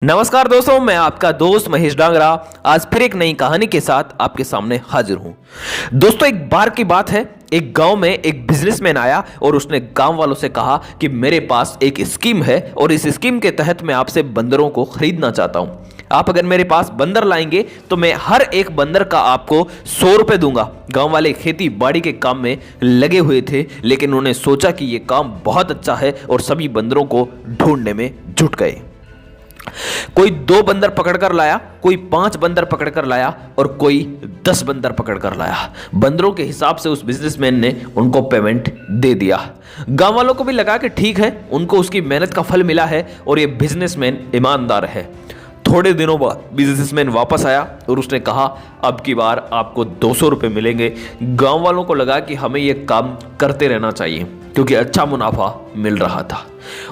नमस्कार दोस्तों, मैं आपका दोस्त महेश डांगरा आज फिर एक नई कहानी के साथ आपके सामने हाजिर हूं। दोस्तों, एक बार की बात है, एक गांव में एक बिजनेसमैन आया और उसने गांव वालों से कहा कि मेरे पास एक स्कीम है और इस स्कीम के तहत मैं आपसे बंदरों को खरीदना चाहता हूं। आप अगर मेरे पास बंदर लाएंगे तो मैं हर एक बंदर का आपको 100 रुपए दूंगा। गांव वाले खेती बाड़ी के काम में लगे हुए थे, लेकिन उन्होंने सोचा कि यह काम बहुत अच्छा है और सभी बंदरों को ढूंढने में जुट गए। कोई 2 बंदर पकड़कर लाया, कोई 5 बंदर पकड़कर लाया और कोई 10 बंदर पकड़कर लाया। बंदरों के हिसाब से उस बिजनेसमैन ने उनको पेमेंट दे दिया। गांव वालों को भी लगा कि ठीक है, उनको उसकी मेहनत का फल मिला है और ये बिजनेसमैन ईमानदार है। थोड़े दिनों बाद बिजनेसमैन वापस आया और उसने कहा, अब की बार आपको 200 रुपए मिलेंगे। गांव वालों को लगा कि हमें यह काम करते रहना चाहिए क्योंकि अच्छा मुनाफा मिल रहा था।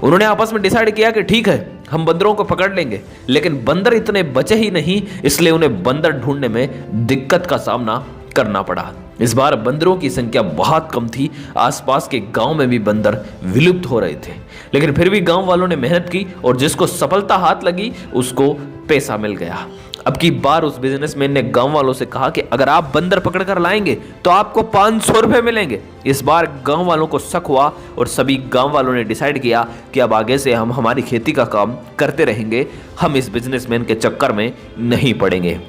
उन्होंने आपस में डिसाइड किया कि ठीक है, हम बंदरों को पकड़ लेंगे, लेकिन बंदर इतने बचे ही नहीं, इसलिए उन्हें बंदर ढूंढने में दिक्कत का सामना करना पड़ा। इस बार बंदरों की संख्या बहुत कम थी, आसपास के गांव में भी बंदर विलुप्त हो रहे थे, लेकिन फिर भी गांव वालों ने मेहनत की और जिसको सफलता हाथ लगी उसको पैसा मिल गया। अब की बार उस बिजनेसमैन ने गांव वालों से कहा कि अगर आप बंदर पकड़ कर लाएंगे तो आपको 500 रुपए मिलेंगे। इस बार गांव वालों को शक हुआ और सभी गांव वालों ने डिसाइड किया कि अब आगे से हम हमारी खेती का काम करते रहेंगे, हम इस बिजनेसमैन के चक्कर में नहीं पड़ेंगे।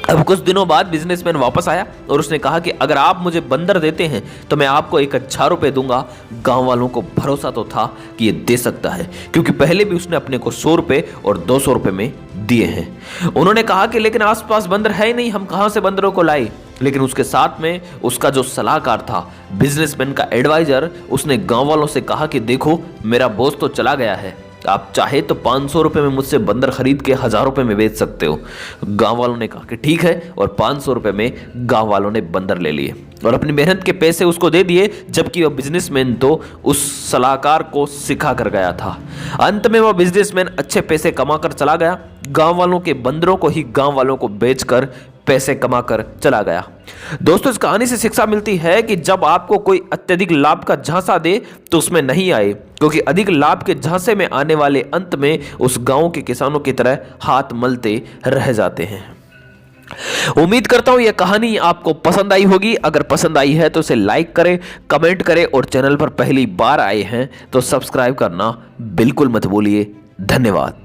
अब कुछ दिनों बाद बिजनेसमैन वापस आया और उसने कहा कि अगर आप मुझे बंदर देते हैं तो मैं आपको 1000 रुपए दूंगा। गांव वालों को भरोसा तो था कि ये दे सकता है, क्योंकि पहले भी उसने अपने को 100 रुपए और 200 रुपए में दिए हैं। उन्होंने कहा कि लेकिन आसपास बंदर है ही नहीं, हम कहां से बंदरों को लाए। लेकिन उसके साथ में उसका जो सलाहकार था, बिजनेसमैन का एडवाइजर, उसने गांव वालों से कहा कि देखो, मेरा बॉस तो चला गया है, आप चाहे तो 500 रुपए में मुझसे बंदर खरीद के 1000 रुपए में बेच सकते हो। गांव वालों ने कहा कि ठीक है, और 500 रुपए में गांव वालों ने बंदर ले लिए और अपनी मेहनत के पैसे उसको दे दिए, जबकि वह बिजनेसमैन तो उस सलाहकार को सिखा कर गया था। अंत में वह बिजनेसमैन अच्छे पैसे कमा कर चला गया। गांव वालों के बंदरों को ही गांव वालों को बेचकर पैसे कमाकर चला गया। दोस्तों, इस कहानी से शिक्षा मिलती है कि जब आपको कोई अत्यधिक लाभ का झांसा दे तो उसमें नहीं आए, क्योंकि अधिक लाभ के झांसे में आने वाले अंत में उस गांव के किसानों की तरह हाथ मलते रह जाते हैं। उम्मीद करता हूं यह कहानी आपको पसंद आई होगी। अगर पसंद आई है तो इसे लाइक करें, कमेंट करें और चैनल पर पहली बार आए हैं तो सब्सक्राइब करना बिल्कुल मत भूलिए। धन्यवाद।